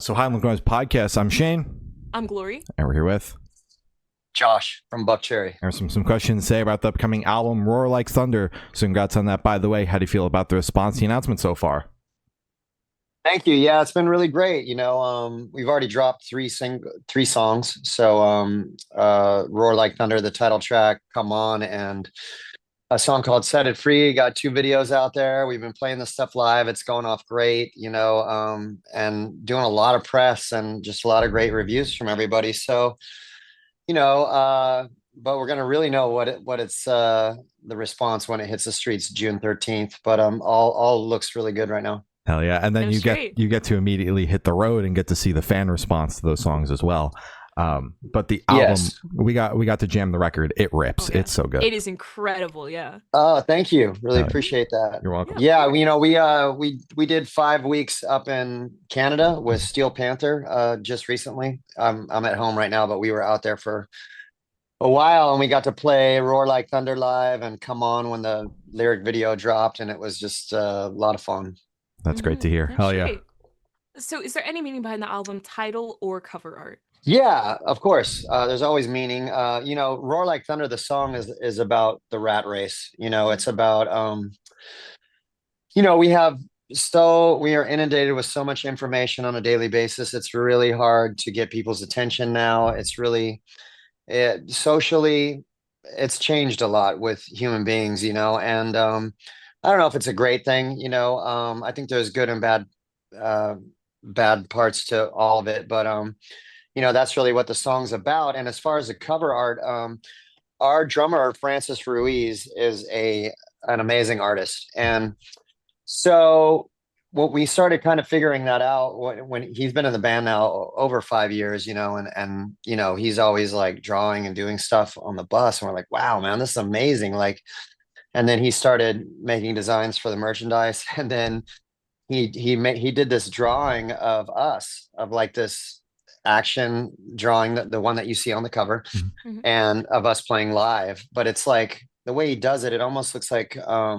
So Highland Grows Podcast. I'm Shane. I'm Glory. And we're here with Josh from Buckcherry. There's some questions to say about the upcoming album, Roar Like Thunder. So congrats on that, by the way. How do you feel about the response to the announcement so far? Thank you. Yeah, it's been really great. We've already dropped three songs. So Roar Like Thunder, the title track, Come On, and a song called Set It Free. Got 2 videos out there. We've been playing this stuff live. It's going off great, and doing a lot of press and just a lot of great reviews from everybody. So, but we're gonna really know what it's the response when it hits the streets June 13th. But all looks really good right now. Hell yeah. And then you get to immediately hit the road and get to see the fan response to those songs as well. But the album, yes. we got to jam the record. It rips. It's so good. It is incredible. Yeah. Oh, thank you. Really appreciate that. You're welcome. Yeah. We did 5 weeks up in Canada with Steel Panther just recently. I'm at home right now, but we were out there for a while and we got to play Roar Like Thunder live and Come On when the lyric video dropped, and it was just a lot of fun. That's great to hear. Hell yeah. So is there any meaning behind the album title or cover art? Yeah, of course. There's always meaning. Roar Like Thunder, the song is about the rat race. It's about, we are inundated with so much information on a daily basis. It's really hard to get people's attention now. It's really, socially, it's changed a lot with human beings, and I don't know if it's a great thing. I think there's good and bad parts to all of it, but, that's really what the song's about. And as far as the cover art, our drummer, Francis Ruiz, is an amazing artist. And so when we started kind of figuring that out, when he's been in the band now over 5 years, and he's always like drawing and doing stuff on the bus. And we're like, wow, man, this is amazing. And then he started making designs for the merchandise. And then he did this drawing of us, of like this action drawing, the one that you see on the cover, and of us playing live. But it's like the way he does it almost looks like a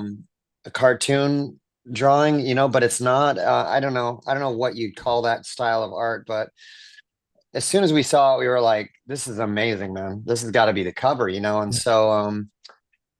cartoon drawing, but it's not. I don't know what you'd call that style of art, but as soon as we saw it, we were like, this is amazing, man. This has got to be the cover, and so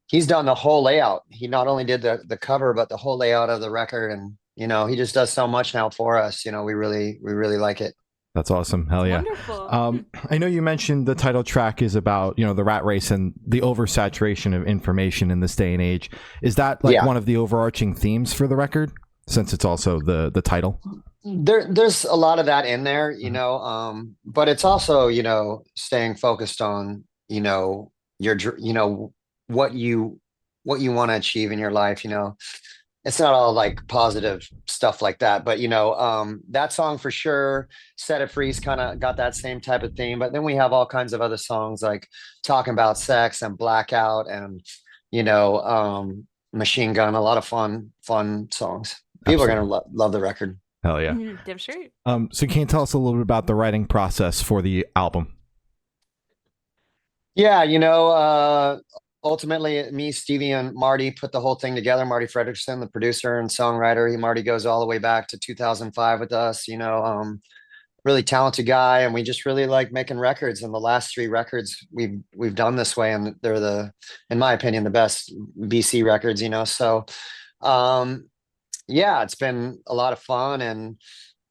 he's done the whole layout. He not only did the cover, but the whole layout of the record, and he just does so much now for us. We really like it. That's awesome. Hell yeah. Wonderful. I know you mentioned the title track is about, the rat race and the oversaturation of information in this day and age. Is that one of the overarching themes for the record, since it's also the title? There's a lot of that in there, but it's also, staying focused on, your, what you want to achieve in your life. It's not all like positive stuff like that, but that song for sure, Set It Free's kind of got that same type of theme. But then we have all kinds of other songs like talking about sex and Blackout and Machine Gun. A lot of fun songs. People are gonna love the record. Hell yeah. Damn straight. So can you tell us a little bit about the writing process for the album? Yeah, ultimately, me, Stevie, and Marty put the whole thing together. Marty Fredrickson, the producer and songwriter. Marty goes all the way back to 2005 with us. Really talented guy, and we just really like making records. And the last 3 records we've done this way, and they're in my opinion, the best BC records. So, yeah, it's been a lot of fun, and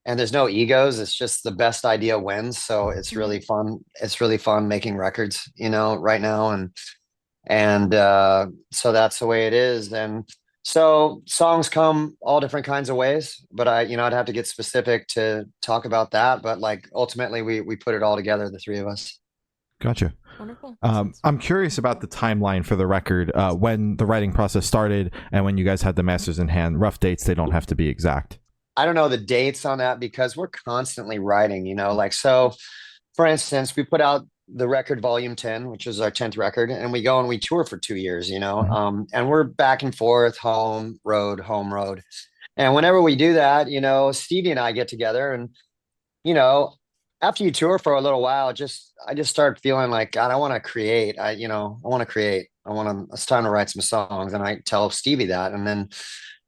there's no egos. It's just the best idea wins. So it's really fun. It's really fun making records, right now, and so that's the way it is. And so songs come all different kinds of ways, but I'd have to get specific to talk about that. But ultimately we put it all together, the 3 of us. Gotcha. Wonderful. I'm curious about the timeline for the record, when the writing process started and when you guys had the masters in hand. Rough dates, they don't have to be exact. I don't know the dates on that because we're constantly writing, so for instance, we put out the record volume 10, which is our 10th record, and we go and we tour for 2 years, and we're back and forth, home road. And whenever we do that, Stevie and I get together, and after you tour for a little while, I just start feeling like, God, I want to create. It's time to write some songs. And I tell Stevie that, and then,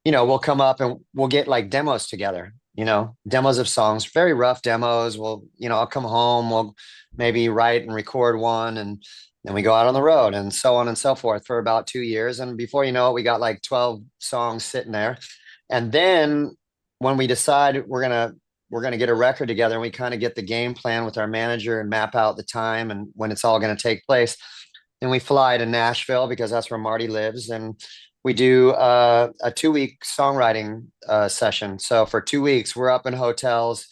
we'll come up and we'll get like demos together, demos of songs, very rough demos. I'll come home, we'll maybe write and record one, and then we go out on the road, and so on and so forth for about 2 years. And before you know it, we got like 12 songs sitting there. And then when we decide we're gonna get a record together, and we kind of get the game plan with our manager and map out the time and when it's all going to take place, then we fly to Nashville because that's where Marty lives, and we do a 2 week songwriting session. So for 2 weeks, we're up in hotels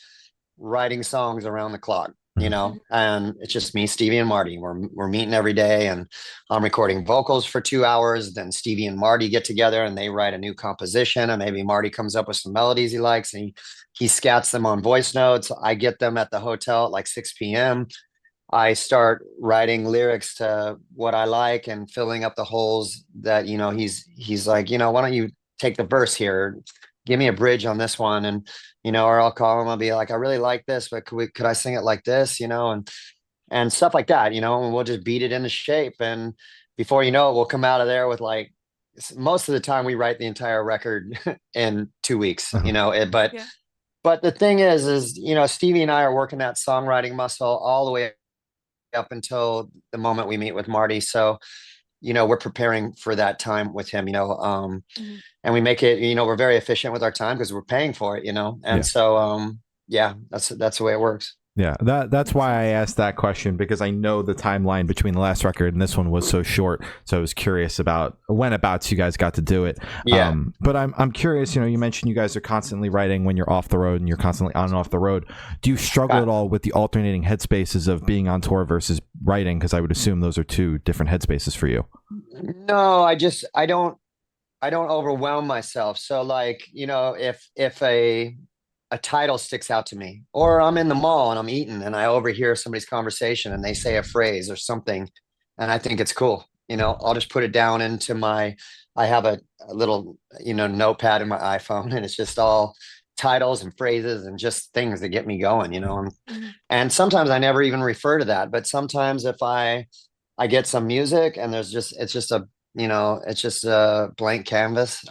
writing songs around the clock, and it's just me, Stevie, and Marty. We're meeting every day, and I'm recording vocals for 2 hours. Then Stevie and Marty get together and they write a new composition, and maybe Marty comes up with some melodies he likes, and he scats them on voice notes. I get them at the hotel at like 6 p.m. I start writing lyrics to what I like and filling up the holes that, he's like, why don't you take the verse here? Give me a bridge on this one. And, or I'll call him, I'll be like, I really like this, but could I sing it like this, and stuff like that, and we'll just beat it into shape. And before you know it, we'll come out of there with like, most of the time we write the entire record in 2 weeks, but the thing is, Stevie and I are working that songwriting muscle all the way up until the moment we meet with Marty. So, we're preparing for that time with him, and we make it, we're very efficient with our time because we're paying for it, and so, that's the way it works. Yeah, that's why I asked that question, because I know the timeline between the last record and this one was so short. So I was curious about whenabouts you guys got to do it. Yeah. But I'm curious, you mentioned you guys are constantly writing when you're off the road and you're constantly on and off the road. Do you struggle at all with the alternating headspaces of being on tour versus writing? Because I would assume those are two different headspaces for you. No, I don't overwhelm myself. So like, if a title sticks out to me, or I'm in the mall and I'm eating and I overhear somebody's conversation and they say a phrase or something, and I think it's cool, I'll just put it down into I have a little, notepad in my iPhone, and it's just all titles and phrases and just things that get me going, and sometimes I never even refer to that, but sometimes if I get some music and it's just a blank canvas,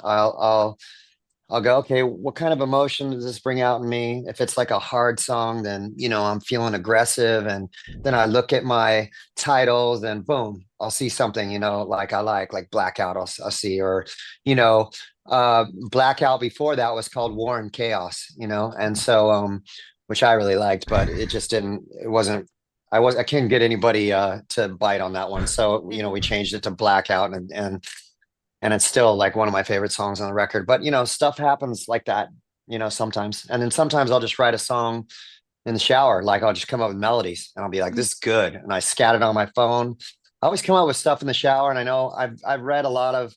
I'll go, okay, what kind of emotion does this bring out in me? If it's like a hard song, then, I'm feeling aggressive. And then I look at my titles and boom, I'll see something, like I like Blackout, I'll see, or, Blackout before that was called War and Chaos, and so, which I really liked, but it just I couldn't get anybody to bite on that one. So, we changed it to Blackout, and it's still like one of my favorite songs on the record. But, stuff happens like that, sometimes. And then sometimes I'll just write a song in the shower. Like I'll just come up with melodies and I'll be like, this is good. And I scat it on my phone. I always come up with stuff in the shower. And I know I've read a lot of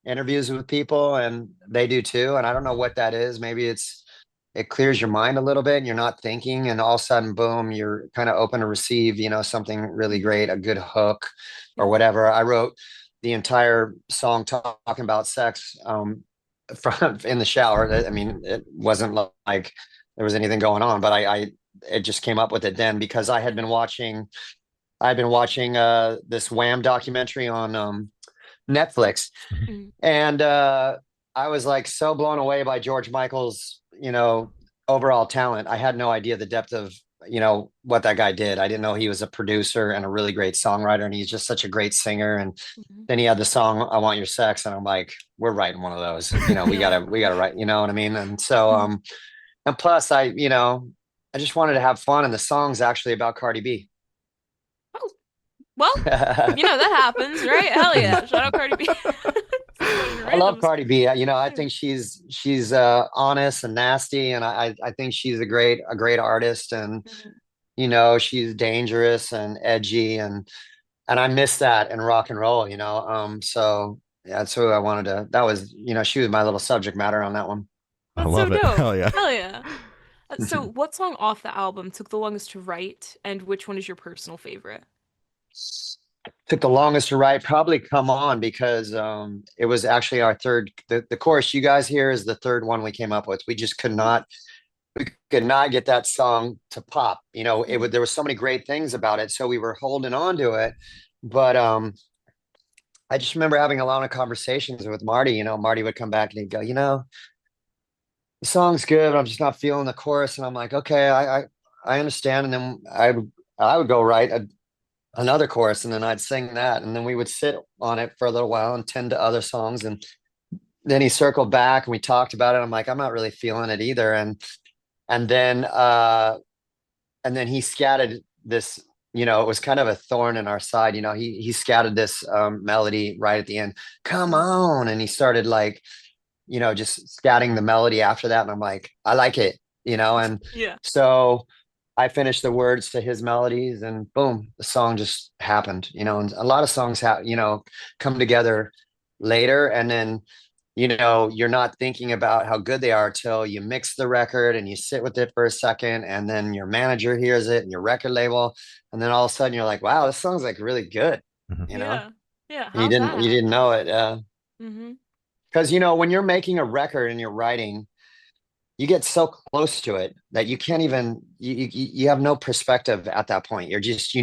interviews with people, and they do too. And I don't know what that is. Maybe it clears your mind a little bit and you're not thinking, and all of a sudden, boom, you're kind of open to receive, something really great, a good hook or whatever. I wrote the entire song talking about sex from in the shower. I mean, it wasn't like there was anything going on, but it just came up with it then, because I've been watching this Wham documentary on Netflix, and I was like so blown away by George Michael's overall talent. I had no idea the depth of what that guy did. I didn't know he was a producer and a really great songwriter, and he's just such a great singer. And then he had the song "I Want Your Sex," and I'm like, we're writing one of those. We gotta write. You know what I mean? And so, and plus, I just wanted to have fun, and the song's actually about Cardi B. Oh, well, that happens, right? Hell yeah! Shout out Cardi B. I love Cardi B. I think she's honest and nasty, and I think she's a great artist, and she's dangerous and edgy, and I miss that in rock and roll. So yeah, that's who I wanted to. That was she was my little subject matter on that one. That's I love so it. dope. Hell yeah. Hell yeah. So, what song off the album took the longest to write, and which one is your personal favorite? Took the longest to write, probably "Come On," because it was actually our third. The chorus you guys hear is the third one we came up with. We just could not get that song to pop. There were so many great things about it, so we were holding on to it. But I just remember having a lot of conversations with Marty. Marty would come back and he'd go, the song's good, but I'm just not feeling the chorus. And I'm like, okay, I understand. And then I would go write another chorus, and then I'd sing that. And then we would sit on it for a little while and tend to other songs. And then he circled back and we talked about it. I'm like, I'm not really feeling it either. And then, and then he scattered this, it was kind of a thorn in our side. He scattered this melody right at the end. Come on. And he started like, just scatting the melody after that. And I'm like, I like it, and Yeah. so I finished the words to his melodies and boom, the song just happened, and a lot of songs have, come together later. And then, you're not thinking about how good they are till you mix the record and you sit with it for a second. And then your manager hears it and your record label. And then all of a sudden you're like, wow, this song's like really good, Yeah. Yeah. and you How's that didn't know happen? it. Mm-hmm. Because, when you're making a record and you're writing, you get so close to it that you can't even you have no perspective at that point. You're just, you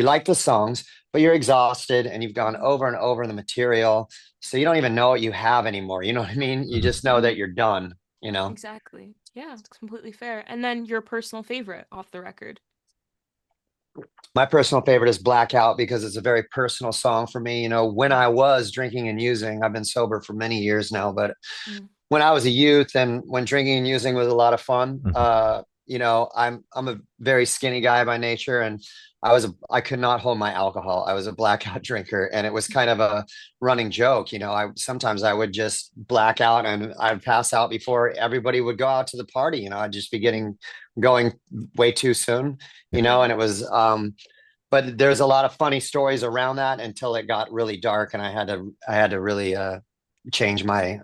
like the songs, but you're exhausted and you've gone over and over the material, so you don't even know what you have anymore. You know what I mean? You just know that you're done. Exactly. Yeah, it's completely fair. And then your personal favorite off the record. My personal favorite is Blackout because it's a very personal song for me. When I was drinking and using, I've been sober for many years now, but Mm. when I was a youth and when drinking and using was a lot of fun, I'm a very skinny guy by nature, and I could not hold my alcohol. I was a blackout drinker, and it was kind of a running joke. Sometimes I would just black out and I'd pass out before everybody would go out to the party. I'd just be going way too soon, Yeah. and it was but there's a lot of funny stories around that until it got really dark and I had to really change my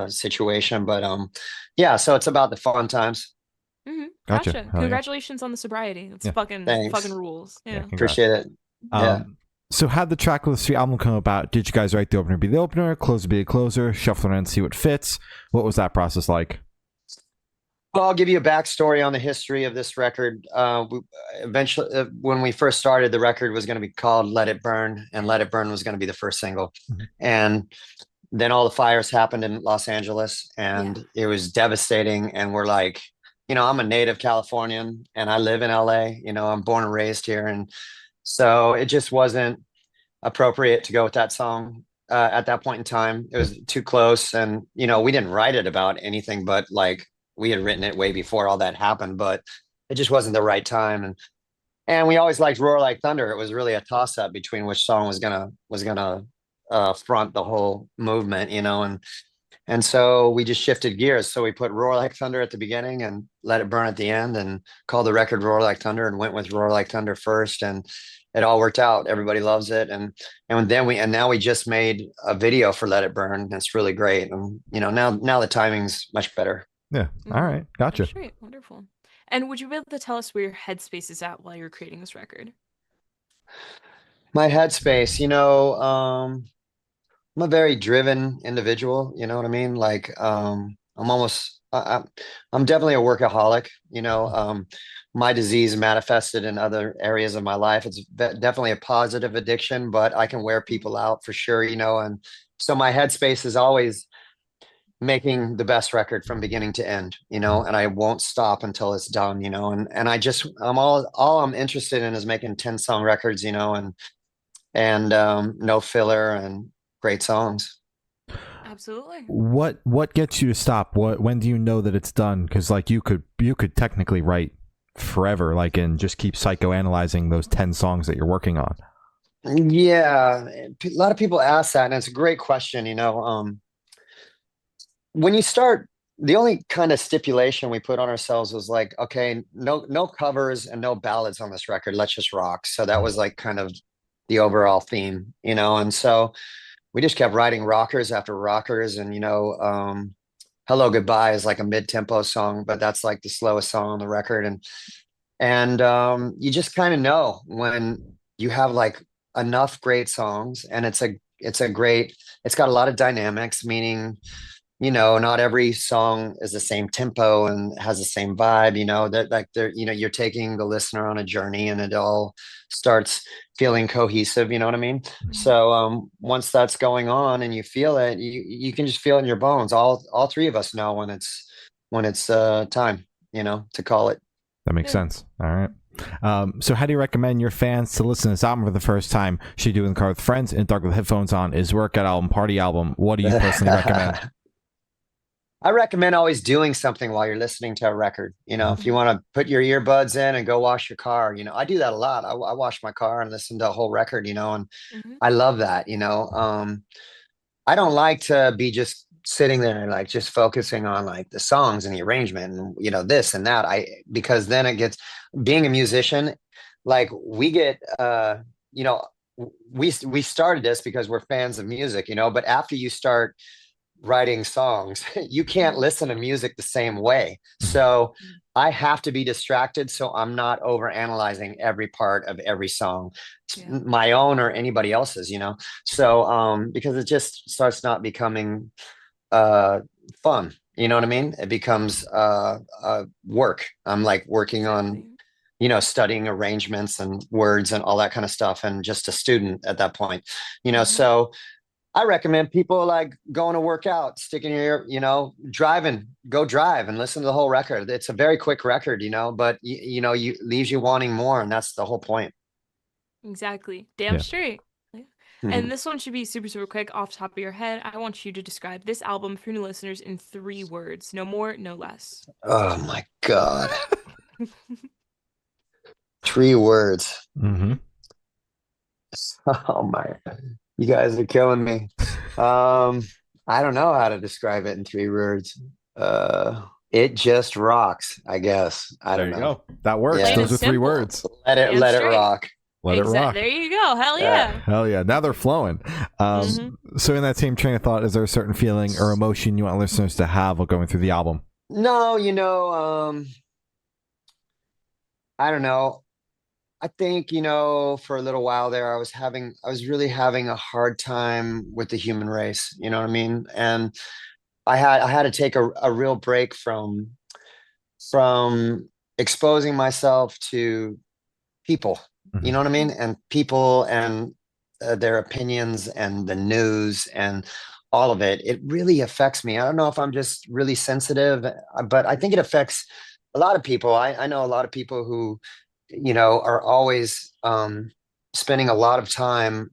situation. But yeah, so it's about the fun times. Mm-hmm. Gotcha. Gotcha. Hell yeah. Congratulations on the sobriety. It's Yeah. fucking Thanks. rules. Yeah, Yeah. congrats. Appreciate it. Yeah. So how'd the Trackless 3 album come about? Did you guys write the opener be the opener, closer be a closer, shuffle it and see what fits? What was that process like? Well, I'll give you a backstory on the history of this record. Eventually, when we first started, the record was going to be called Let It Burn, and Let It Burn was going to be the first single. Mhm. And then all the fires happened in Los Angeles, and Yeah. it was devastating. And we're like, I'm a native Californian and I live in LA. I'm born and raised here. And so it just wasn't appropriate to go with that song at that point in time. It was too close. And, we didn't write it about anything, but like we had written it way before all that happened, but it just wasn't the right time. And we always liked Roar Like Thunder. It was really a toss up between which song was gonna front the whole movement, and so we just shifted gears. So we put Roar Like Thunder at the beginning and Let It Burn at the end, and called the record Roar Like Thunder, and went with Roar Like Thunder first. And it all worked out. Everybody loves it. And now we just made a video for Let It Burn. That's really great. And now the timing's much better. Yeah. All right. Gotcha. That's great. Wonderful. And would you be able to tell us where your headspace is at while you're creating this record? My headspace, I'm a very driven individual. You know what I mean? Like, I'm definitely a workaholic. My disease manifested in other areas of my life. It's definitely a positive addiction, but I can wear people out for sure. And so my headspace is always making the best record from beginning to end. And I won't stop until it's done. And all I'm interested in is making 10-song records. And no filler and great songs. Absolutely. What gets you to stop? When do you know that it's done? Because like you could technically write forever, like, and just keep psychoanalyzing those 10 songs that you're working on. Yeah, a lot of people ask that, and it's a great question. When you start, the only kind of stipulation we put on ourselves was like, okay, no covers and no ballads on this record. Let's just rock. So that was like kind of the overall theme, and so we just kept writing rockers after rockers. And Hello Goodbye is like a mid-tempo song, but that's like the slowest song on the record. And you just kind of know when you have like enough great songs, and it's got a lot of dynamics, meaning not every song is the same tempo and has the same vibe, that like you're taking the listener on a journey and it all starts feeling cohesive, you know what I mean? Mhm. So once that's going on and you feel it, you can just feel it in your bones. All three of us know when when it's time, to call it. That makes sense. All right. So how do you recommend your fans to listen to this album for the first time? Should you do it in the car with friends, in the dark with headphones on? Is workout album, party album? What do you personally recommend? I recommend always doing something while you're listening to a record. If you want to put your earbuds in and go wash your car, I do that a lot. I wash my car and listen to a whole record, and I love that. I don't like to be just sitting there and like just focusing on like the songs and the arrangement and this and that. Because then it gets, being a musician, like we get you know we started this because we're fans of music, but after you start writing songs, you can't listen to music the same way. So I have to be distracted so I'm not over analyzing every part of every song, my own or anybody else's, so because it just starts not becoming fun. You know what I mean? It becomes work. I'm like working on studying arrangements and words and all that kind of stuff, and just a student at that point, so I recommend people like going to work out, sticking your, driving, go drive and listen to the whole record. It's a very quick record, but you leaves you wanting more, and that's the whole point. Exactly. Damn straight. And this one should be super, super quick off the top of your head. I want you to describe this album for new listeners in 3 words. No more, no less. Oh my God. 3 words. Oh my, you guys are killing me. I don't know how to describe it in 3 words. It just rocks, I guess. I don't know. There you go. That works. Yeah. Those are 3 words. Let it rock. Let it rock. There you go. Hell yeah. Hell yeah. Now they're flowing. So in that same train of thought, is there a certain feeling or emotion you want listeners to have while going through the album? No, I don't know. I think, for a little while there, I was really having a hard time with the human race. You know what I mean? And I had to take a real break from exposing myself to people. You know what I mean? And people and their opinions and the news and all of it. It really affects me. I don't know if I'm just really sensitive, but I think it affects a lot of people. I know a lot of people who are always spending a lot of time,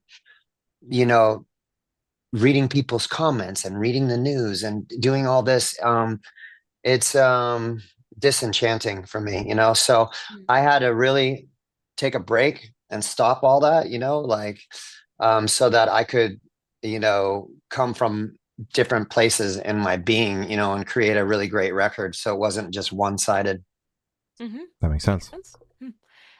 reading people's comments and reading the news and doing all this. It's disenchanting for me, so I had to really take a break and stop all that, so that I could, come from different places in my being, and create a really great record. So it wasn't just one-sided. That makes sense.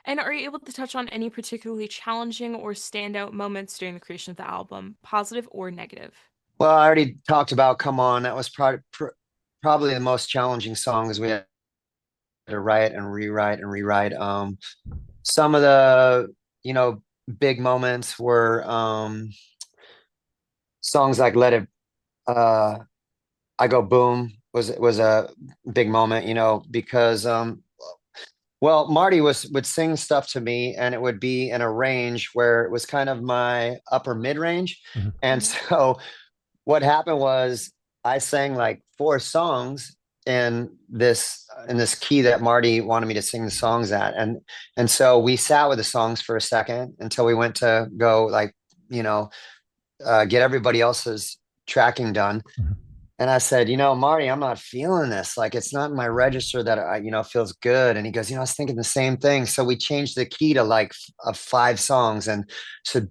And are you able to touch on any particularly challenging or standout moments during the creation of the album, positive or negative? Well, I already talked about Come On. That was probably the most challenging song, as we had to write and rewrite and rewrite. Some of the, big moments were songs like Let It I Go Boom was a big moment, because well, Marty would sing stuff to me, and it would be in a range where it was kind of my upper mid range. And so what happened was I sang like 4 songs in this key that Marty wanted me to sing the songs at. And so we sat with the songs for a second until we went to go like, get everybody else's tracking done. And I said, Marty, I'm not feeling this. Like, it's not in my register that feels good. And he goes, I was thinking the same thing. So we changed the key to like 5 songs. And so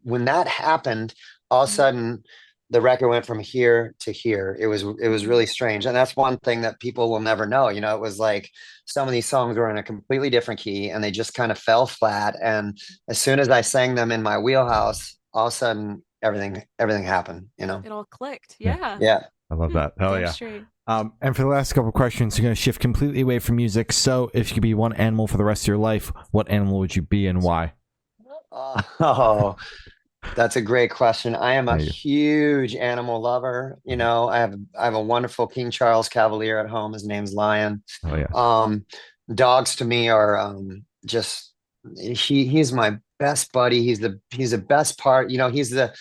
when that happened, all of a sudden the record went from here to here. It was really strange. And that's one thing that people will never know. It was like some of these songs were in a completely different key and they just kind of fell flat. And as soon as I sang them in my wheelhouse, all of a sudden everything happened, It all clicked. Yeah. Yeah. I love that. Hell yeah. Straight. And for the last couple of questions, you're going to shift completely away from music. So if you could be one animal for the rest of your life, what animal would you be and why? Oh, that's a great question. I am a huge animal lover. I have a wonderful King Charles Cavalier at home. His name's Lion. Oh yeah. Dogs to me are just he's my best buddy. He's the best part. He's the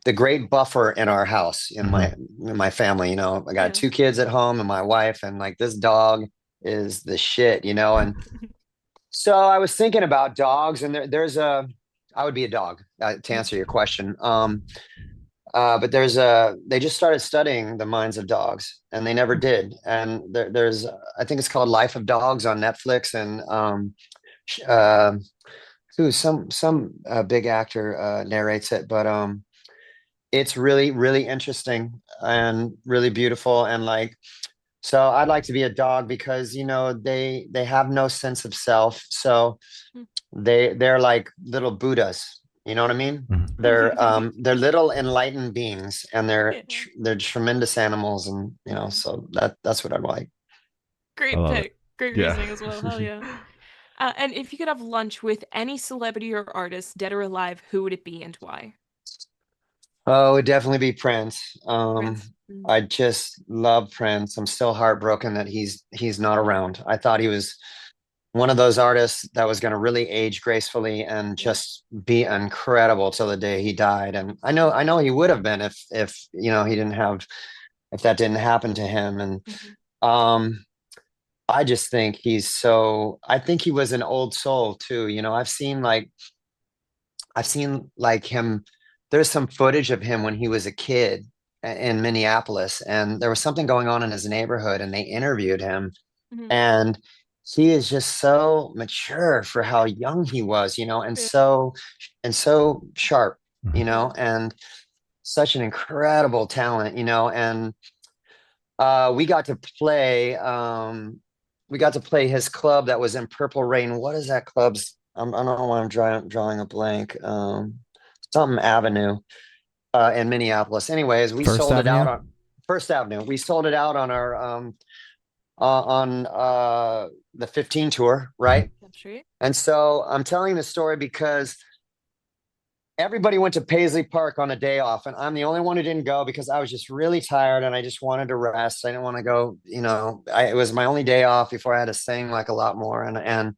the great buffer in our house, in my family. You know, I got 2 kids at home and my wife, and like this dog is the shit, you know. And so I was thinking about dogs, and I would be a dog, to answer your question. But they just started studying the minds of dogs, and they never did. And there's, I think it's called Life of Dogs on Netflix, and some big actor narrates it, but it's really, really interesting and really beautiful. And like, so I'd like to be a dog because, you know, they have no sense of self. So they're like little Buddhas. You know what I mean? They're little enlightened beings, and they're tremendous animals, and you know, so that's what I'd like. Great pick. Great reasoning as well. Hell yeah. And if you could have lunch with any celebrity or artist, dead or alive, who would it be and why? Oh, it'd definitely be Prince. Prince. I just love Prince. I'm still heartbroken that he's not around. I thought he was one of those artists that was going to really age gracefully and just be incredible till the day he died. And I know he would have been if you know, if that didn't happen to him. And I just think I think he was an old soul too. You know, I've seen like him. There's some footage of him when he was a kid in Minneapolis, and there was something going on in his neighborhood, and they interviewed him, and he is just so mature for how young he was, you know, and so sharp, you know, and such an incredible talent, you know. And we got to play his club that was in Purple Rain. What is that club's? I don't know why I'm drawing a blank. Something Avenue in Minneapolis. Anyways, we sold it out on First Avenue. We sold it out on our on the 15 tour, right? That's right. And so I'm telling the story because everybody went to Paisley Park on a day off, and I'm the only one who didn't go because I was just really tired and I just wanted to rest. I didn't want to go, you know. It was my only day off before I had to sing like a lot more, and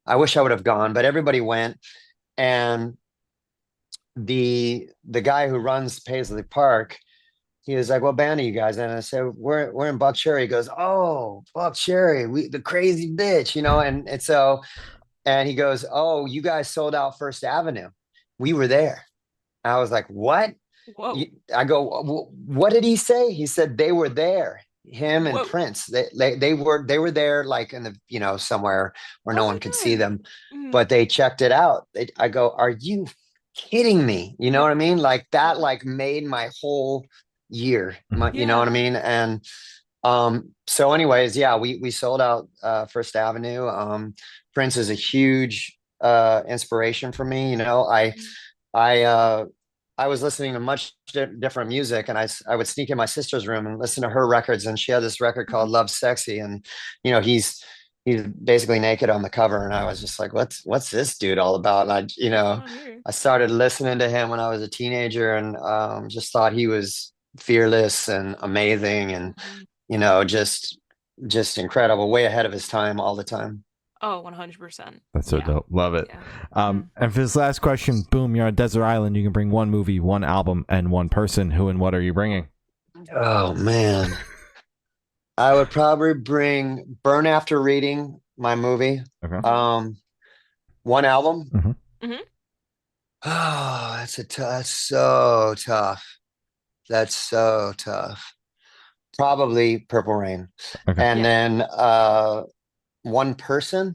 I wish I would have gone, but everybody went. And the guy who runs Paisley Park, he was like, "What band are you guys?" And I said, we're in Buckcherry. He goes, "Oh, Buckcherry, the crazy bitch," you know. And so, and he goes, "Oh, you guys sold out First Avenue. We were there." I was like, "What?" Whoa. I go, "What did he say?" He said they were there. Him and Prince, they were there, like in the, you know, somewhere where no one could see them, but they checked it out. I go, "Are you kidding me?" You know what I mean? Like that, like made my whole year. You know what I mean? And so anyways, yeah, we sold out First Avenue. Prince is a huge inspiration for me. You know, I was listening to much different music, and I would sneak in my sister's room and listen to her records, and she had this record called Love Sexy, and you know, he's basically naked on the cover, and I was just like, what's this dude all about? And I started listening to him when I was a teenager, and just thought he was fearless and amazing, and you know, just incredible, way ahead of his time all the time. Oh, 100%. That's so dope. Love it. And for this last question, boom, you're on a desert island. You can bring one movie, one album, and one person. Who and what are you bringing? Oh, man. I would probably bring Burn After Reading, my movie. Okay. One album. Mm-hmm. Oh, that's so tough. That's so tough. Probably Purple Rain. Okay. And then one person.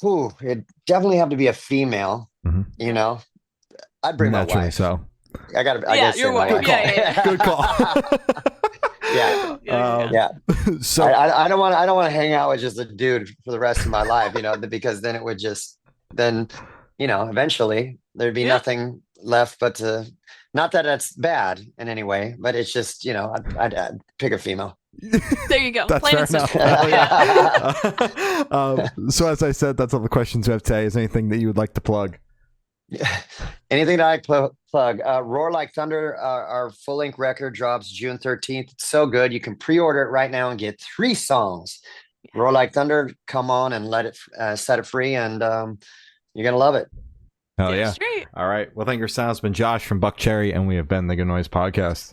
Who it definitely have to be a female. You know, I'd bring naturally my wife. So I gotta your wife. Good call. Yeah. So I don't want to hang out with just a dude for the rest of my life, you know, because then it would you know, eventually there'd be nothing left but to, not that that's bad in any way, but it's just, you know, I'd pick a female. There you go. That's plain fair enough. So as I said, that's all the questions we have today. Is there anything that you would like to plug? Anything that I plug? Roar Like Thunder, our full-length record drops June 13th. It's so good. You can pre-order it right now and get 3 songs. Roar Like Thunder, come on and let it set it free, and you're gonna love it. Hell Damn yeah. straight. All right. Well, thank you. Sound's been Josh from Buckcherry, and we have been the Good Noise Podcast.